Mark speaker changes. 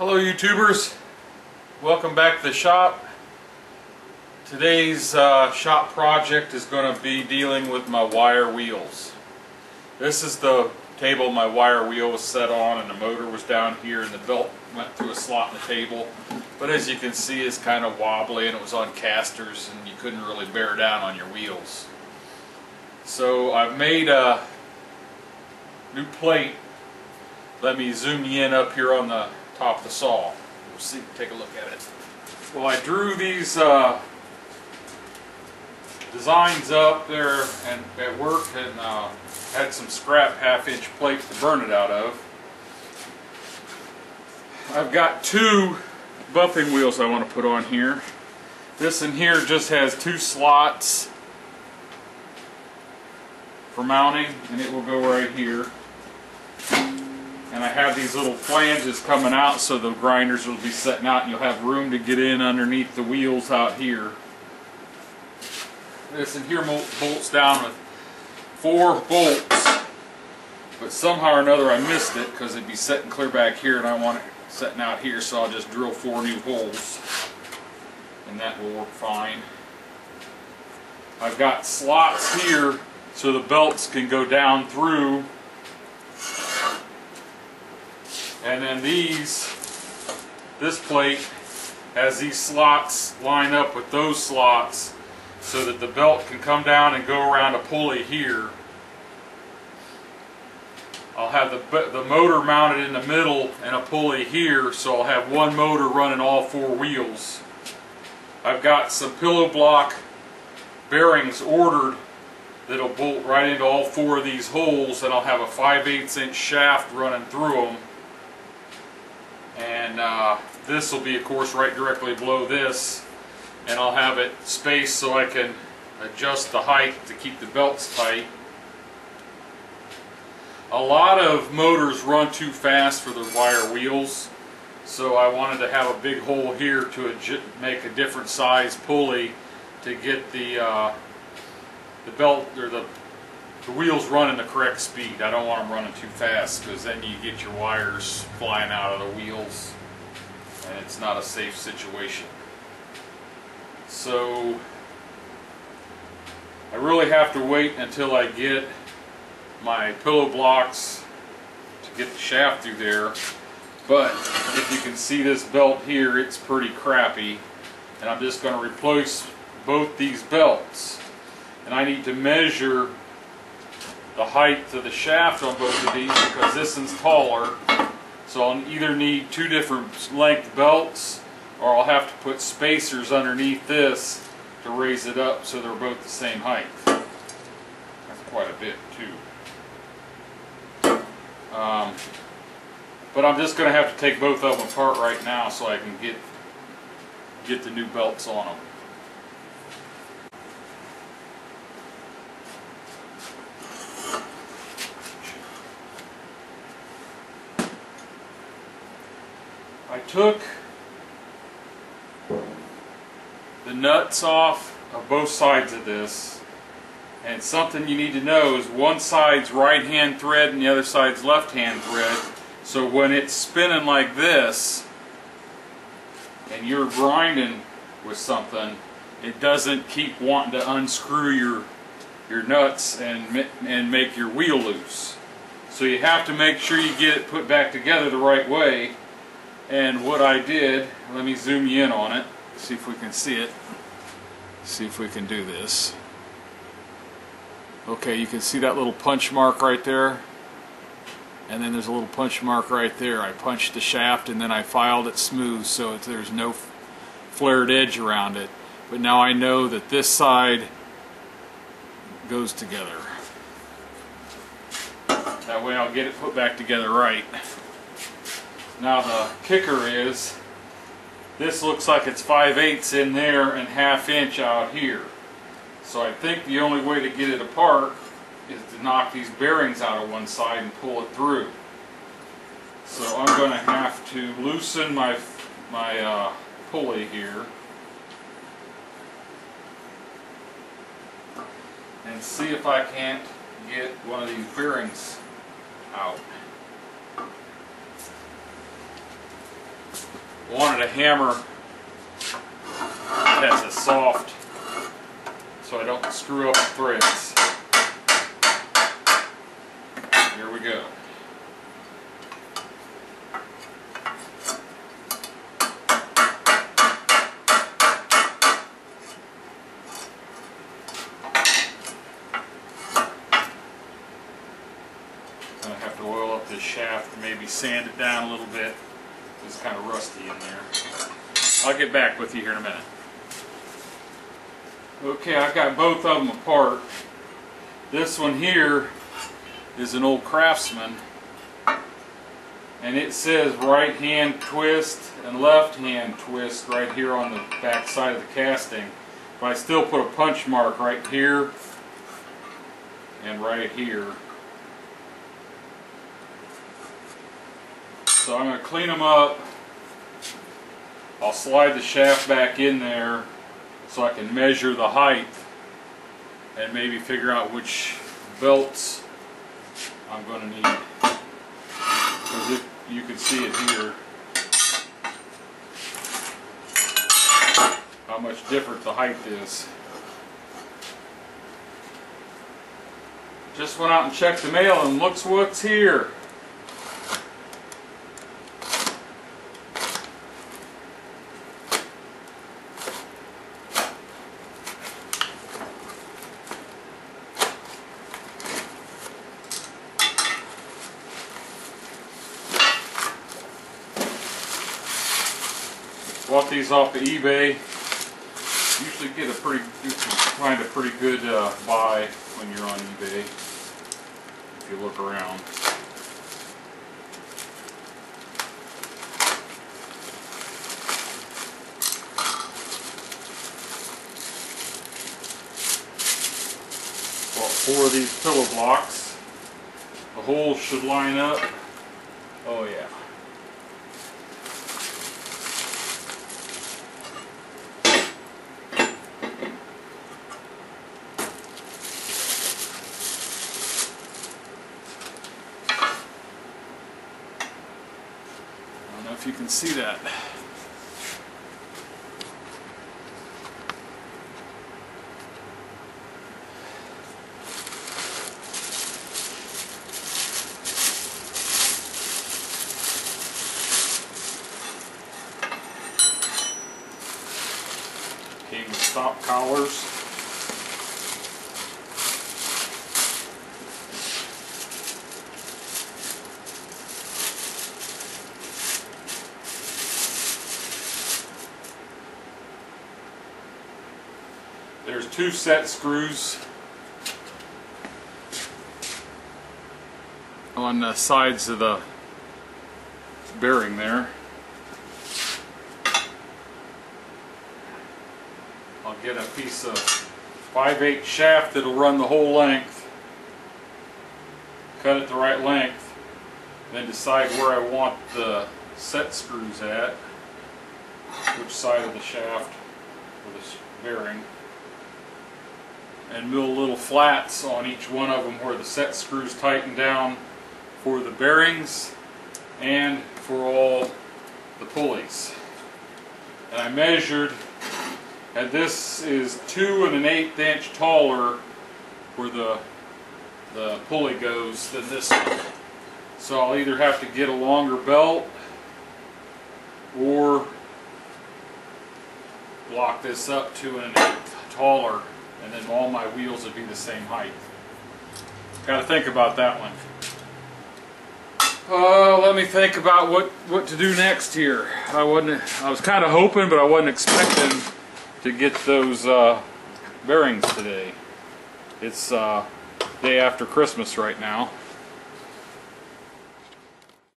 Speaker 1: Hello YouTubers, welcome back to the shop. Today's shop project is going to be dealing with my wire wheels. This is the table my wire wheel was set on, and the motor was down here and the belt went through a slot in the table. But as you can see, it's kind of wobbly and it was on casters and you couldn't really bear down on your wheels. So I've made a new plate. Let me zoom you in up here on the top of the saw. We'll see, take a look at it. Well, I drew these designs up there and at work, and had some scrap half-inch plate to burn it out of. I've got two bumping wheels I want to put on here. This in here just has two slots for mounting, and it will go right here. And I have these little flanges coming out, so the grinders will be setting out and you'll have room to get in underneath the wheels out here. This in here bolts down with 4 bolts, but somehow or another I missed it because it'd be setting clear back here and I want it setting out here, so I'll just drill 4 new holes and that will work fine. I've got slots here so the belts can go down through. And then this plate has these slots line up with those slots so that the belt can come down and go around a pulley here. I'll have the motor mounted in the middle and a pulley here, so I'll have one motor running all 4 wheels. I've got some pillow block bearings ordered that'll bolt right into all 4 of these holes, and I'll have a 5/8 inch shaft running through them. And this will be, of course, right directly below this, and I'll have it spaced so I can adjust the height to keep the belts tight. A lot of motors run too fast for their wire wheels, so I wanted to have a big hole here to make a different size pulley to get the belt or the wheels running the correct speed. I don't want them running too fast because then you get your wires flying out of the wheels and it's not a safe situation. So I really have to wait until I get my pillow blocks to get the shaft through there. But if you can see this belt here, it's pretty crappy, and I'm just going to replace both these belts. And I need to measure the height of the shaft on both of these because this one's taller, so I'll either need 2 different length belts, or I'll have to put spacers underneath this to raise it up so they're both the same height. That's quite a bit too. But I'm just going to have to take both of them apart right now so I can get the new belts on them. I took the nuts off of both sides of this, and something you need to know is one side's right hand thread and the other side's left hand thread, so when it's spinning like this and you're grinding with something, it doesn't keep wanting to unscrew your nuts and make your wheel loose. So you have to make sure you get it put back together the right way. And what I did, let me zoom you in on it, see if we can see it, see if we can do this. Okay, you can see that little punch mark right there, and then there's a little punch mark right there. I punched the shaft and then I filed it smooth so there's no flared edge around it. But now I know that this side goes together. That way I'll get it put back together right. Now the kicker is, this looks like it's 5/8 in there and 1/2 inch out here. So I think the only way to get it apart is to knock these bearings out of one side and pull it through. So I'm going to have to loosen my pulley here and see if I can't get one of these bearings out. wanted a hammer that has a soft, so I don't screw up the threads. Here we go. I have to oil up this shaft and maybe sand it down a little bit. It's kind of rusty in there. I'll get back with you here in a minute. Okay, I've got both of them apart. This one here is an old Craftsman, and it says right hand twist and left hand twist right here on the back side of the casting, but I still put a punch mark right here and right here. So I'm going to clean them up. I'll slide the shaft back in there so I can measure the height and maybe figure out which belts I'm going to need. Because you can see it here, how much different the height is. Just went out and checked the mail and looks what's here. Bought these off of eBay. Usually get you can find a pretty good buy when you're on eBay if you look around. Bought 4 of these pillow blocks. The holes should line up. Oh yeah. I don't know if you can see that. Came with stop collars. There's 2 set screws on the sides of the bearing there. I'll get a piece of 5/8 shaft that'll run the whole length, cut it the right length, then decide where I want the set screws at, which side of the shaft for this bearing, and mill little flats on each one of them where the set screws tighten down for the bearings and for all the pulleys. And I measured, and this is 2 1/8 inch taller where the pulley goes than this one. So I'll either have to get a longer belt or block this up 2 1/8 taller, and then all my wheels would be the same height. Got to think about that one. Let me think about what to do next here. I was kind of hoping, but I wasn't expecting to get those bearings today. It's day after Christmas right now.